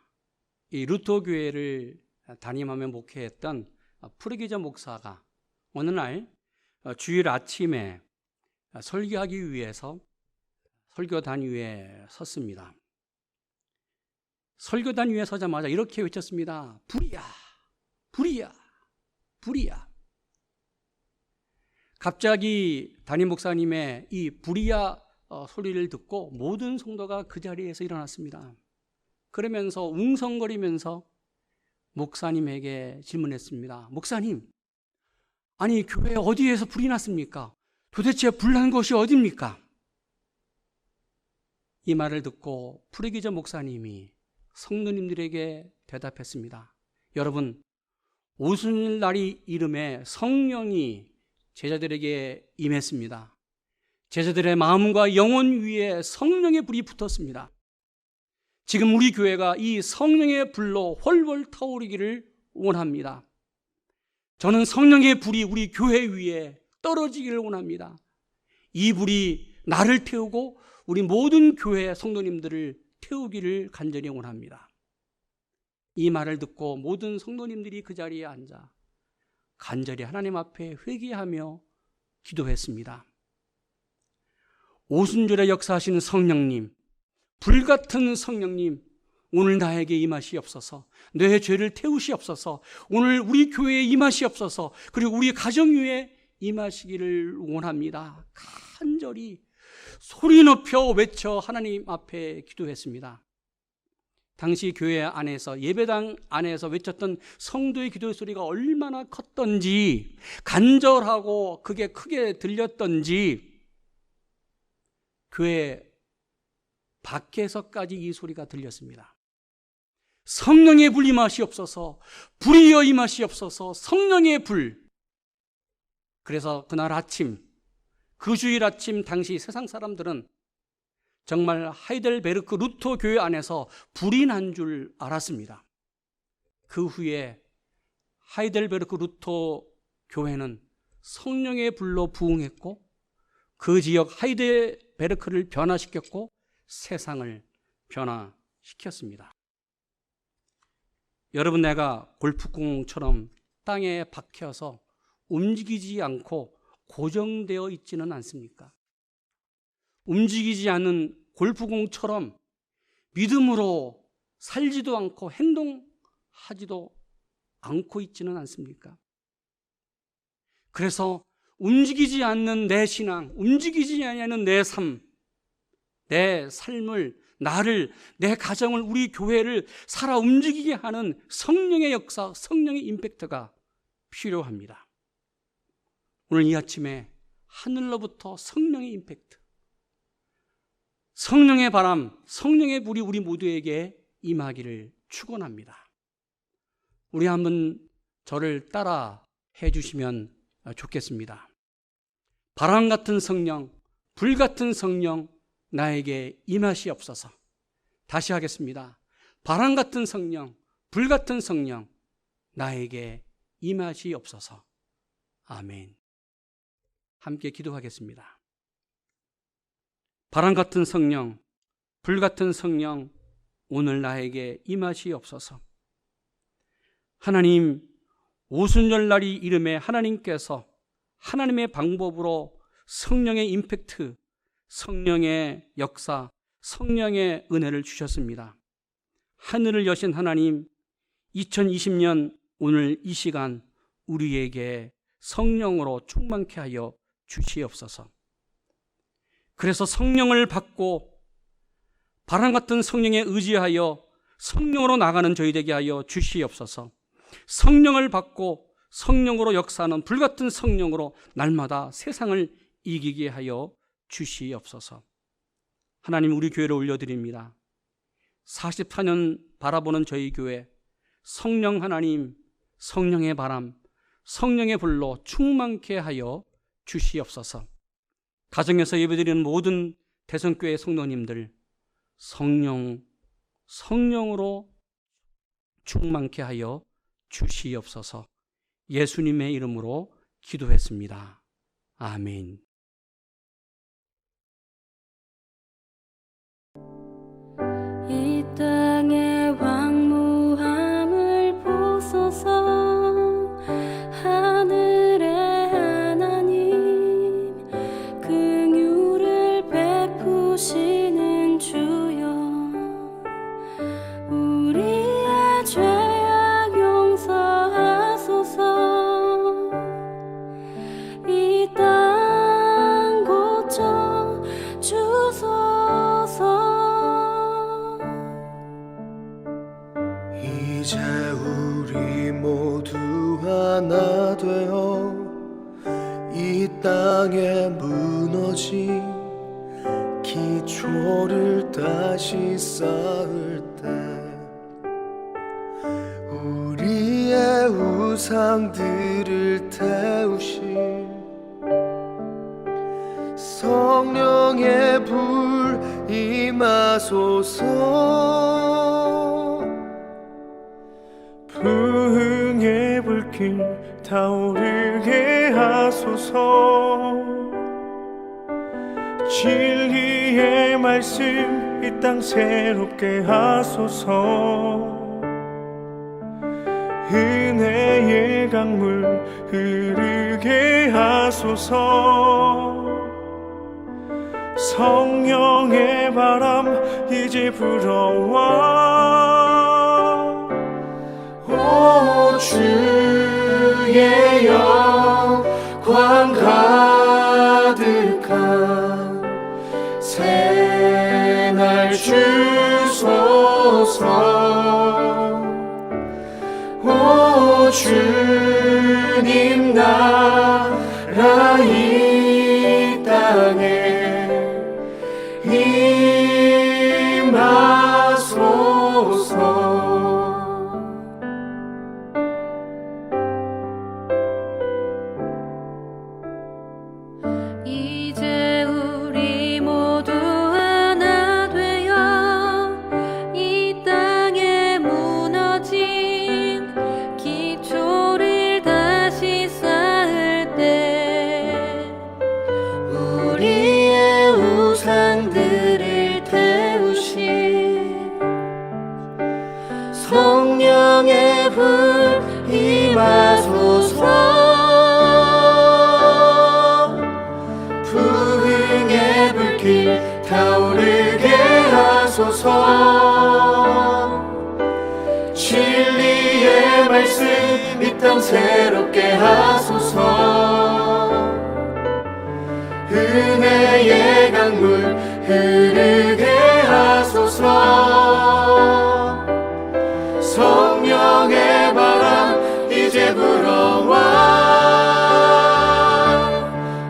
이 루터 교회를 담임하며 목회했던 프르기저 목사가 어느 날 주일 아침에 설교하기 위해서 설교단 위에 섰습니다. 설교단 위에 서자마자 이렇게 외쳤습니다. 불이야, 불이야, 불이야. 갑자기 담임 목사님의 이 불이야 소리를 듣고 모든 성도가 그 자리에서 일어났습니다. 그러면서 웅성거리면서 목사님에게 질문했습니다. 목사님, 아니 교회 어디에서 불이 났습니까? 도대체 불난 곳이 어디입니까? 이 말을 듣고 프르기저 목사님이 성도님들에게 대답했습니다. 여러분, 오순절날이 이름에 성령이 제자들에게 임했습니다. 제자들의 마음과 영혼 위에 성령의 불이 붙었습니다. 지금 우리 교회가 이 성령의 불로 훨훨 타오르기를 원합니다. 저는 성령의 불이 우리 교회 위에 떨어지기를 원합니다. 이 불이 나를 태우고 우리 모든 교회 성도님들을 태우기를 간절히 원합니다. 이 말을 듣고 모든 성도님들이 그 자리에 앉아 간절히 하나님 앞에 회개하며 기도했습니다. 오순절에 역사하시는 성령님, 불같은 성령님, 오늘 나에게 임하시옵소서. 내 죄를 태우시옵소서. 오늘 우리 교회에 임하시옵소서. 그리고 우리 가정 위에 임하시기를 원합니다. 간절히 소리 높여 외쳐 하나님 앞에 기도했습니다. 당시 교회 안에서, 예배당 안에서 외쳤던 성도의 기도 소리가 얼마나 컸던지, 간절하고 그게 크게 들렸던지, 교회 밖에서까지 이 소리가 들렸습니다. 성령의 불 임하시옵소서, 불이여 임하시옵소서, 성령의 불. 그래서 그날 아침, 그 주일 아침 당시 세상 사람들은 정말 하이델베르크 루터 교회 안에서 불이 난 줄 알았습니다. 그 후에 하이델베르크 루터 교회는 성령의 불로 부흥했고, 그 지역 하이델베르크를 변화시켰고 세상을 변화시켰습니다. 여러분, 내가 골프공처럼 땅에 박혀서 움직이지 않고 고정되어 있지는 않습니까? 움직이지 않는 골프공처럼 믿음으로 살지도 않고 행동하지도 않고 있지는 않습니까? 그래서 움직이지 않는 내 신앙, 움직이지 않는 내 삶, 내 삶을, 나를, 내 가정을, 우리 교회를 살아 움직이게 하는 성령의 역사, 성령의 임팩트가 필요합니다. 오늘 이 아침에 하늘로부터 성령의 임팩트, 성령의 바람, 성령의 불이 우리 모두에게 임하기를 축원합니다. 우리 한번 저를 따라 해주시면 좋겠습니다. 바람 같은 성령, 불 같은 성령, 나에게 임하시옵소서. 다시 하겠습니다. 바람 같은 성령, 불 같은 성령, 나에게 임하시옵소서. 아멘. 함께 기도하겠습니다. 바람 같은 성령, 불 같은 성령, 오늘 나에게 임하시옵소서. 하나님, 오순절날이 이름에 하나님께서 하나님의 방법으로 성령의 임팩트, 성령의 역사, 성령의 은혜를 주셨습니다. 하늘을 여신 하나님, 2020년 오늘 이 시간 우리에게 성령으로 충만케 하여 주시옵소서. 그래서 성령을 받고 바람 같은 성령에 의지하여 성령으로 나가는 저희 되게 하여 주시옵소서. 성령을 받고 성령으로 역사하는 불같은 성령으로 날마다 세상을 이기게 하여 주시옵소서. 하나님, 우리 교회를 올려드립니다. 44년 바라보는 저희 교회, 성령 하나님, 성령의 바람, 성령의 불로 충만케 하여 주시옵소서. 가정에서 예배드리는 모든 대성교회 성도님들, 성령으로 충만케 하여 주시옵소서. 예수님의 이름으로 기도했습니다. 아멘. 이 땅의 왕무함을 보소서. 하늘의 하나님, 긍휼을 베푸시는 주여, 우리의 죄악 용서하소서. 이 땅 고쳐 주소서. 이제 우리 모두 하나 되어 이 땅에 무너진 기초를 다시 쌓을 때 우리의 우상들을 태우실 성령의 불 임하소서. 부흥의 불길 타오르게 하소서. 진리의 말씀 이 땅 새롭게 하소서. 은혜의 강물 흐르게 하소서. 성령의 바람 이제 불어와. 오 주의 영광 가득한 주소서. 오 주님 나라 이 땅에 임하소서. 이제 우리 모두 하나 되어 이 땅에 무너진 기초를 다시 쌓을 때 우리의 우상들을 태우신 성령의 불 임하소서. 부흥의 불길 타오르게 하소서. 진리의 말씀 이 땅 새롭게 하소서. 은혜의 강물 흐르게 하소서. 성령의 바람 이제 불어와.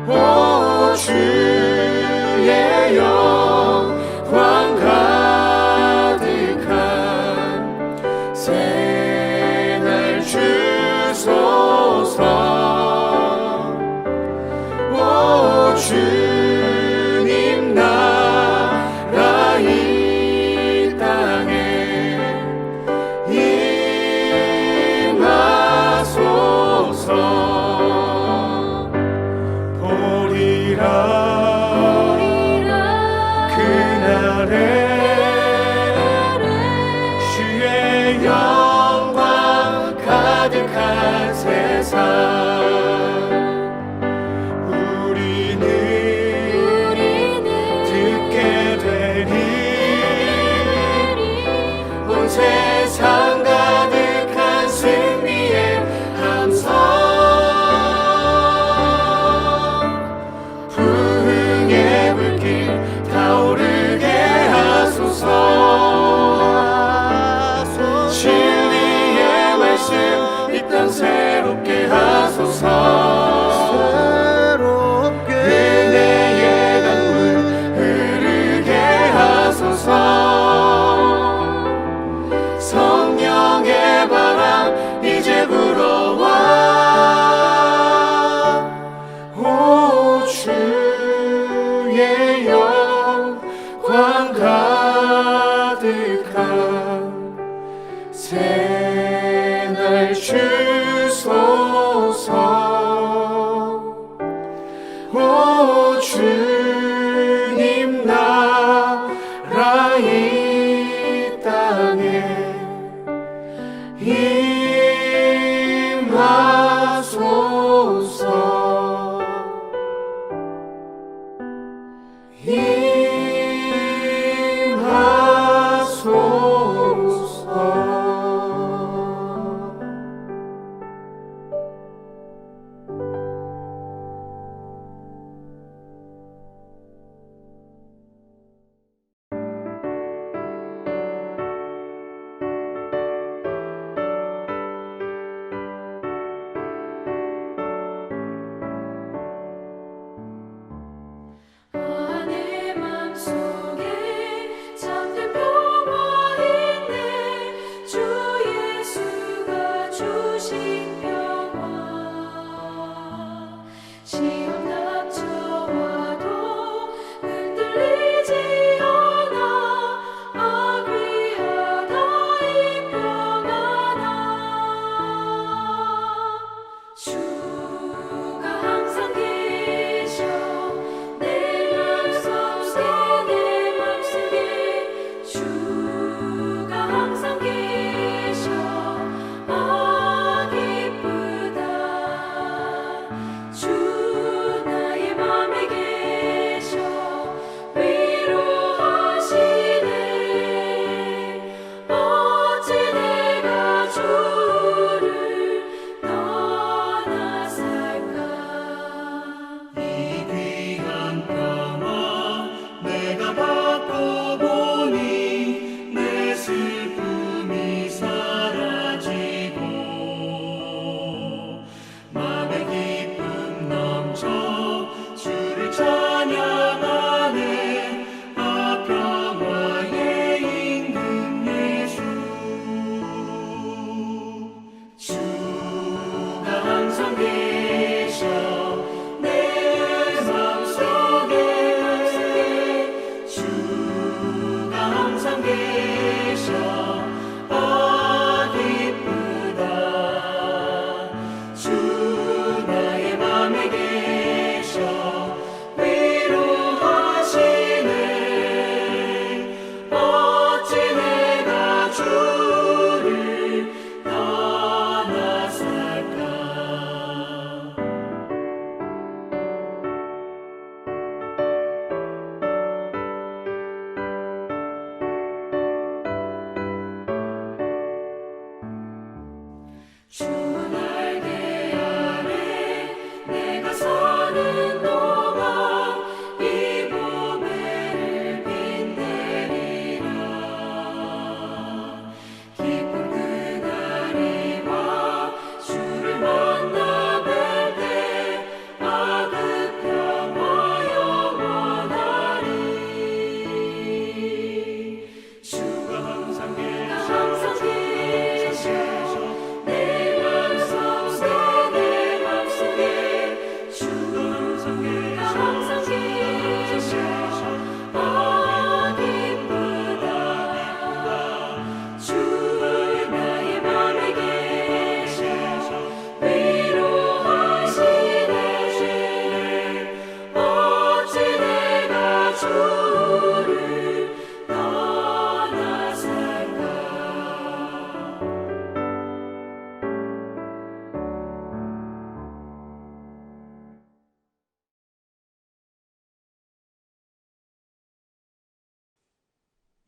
오 주의 영광 가득한 새날 주소서. 오 주님 나라 이 땅에 임하소서. 보리라 그날에 주의 영광 가득한 세상. 우리는 듣게 되리 온 세상 가득한 승리의 함성. 부흥의 불길 타오르게 하소서. 진리의 말씀 이 땅 새롭게 하소서. 은혜의 강물 흐르게 하소서. 성령의 바람 이제 불어와. 오 주의 영광 가득한 새날 주소서. 오 주님 나라 이 땅에 임하소서. 임하소서.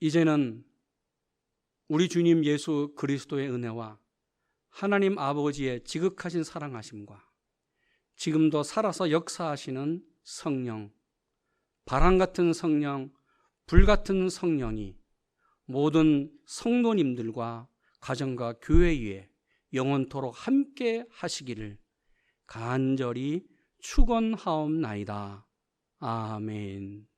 이제는 우리 주님 예수 그리스도의 은혜와 하나님 아버지의 지극하신 사랑하심과 지금도 살아서 역사하시는 성령, 바람 같은 성령, 불 같은 성령이 모든 성도님들과 가정과 교회 위에 영원토록 함께 하시기를 간절히 축원하옵나이다. 아멘.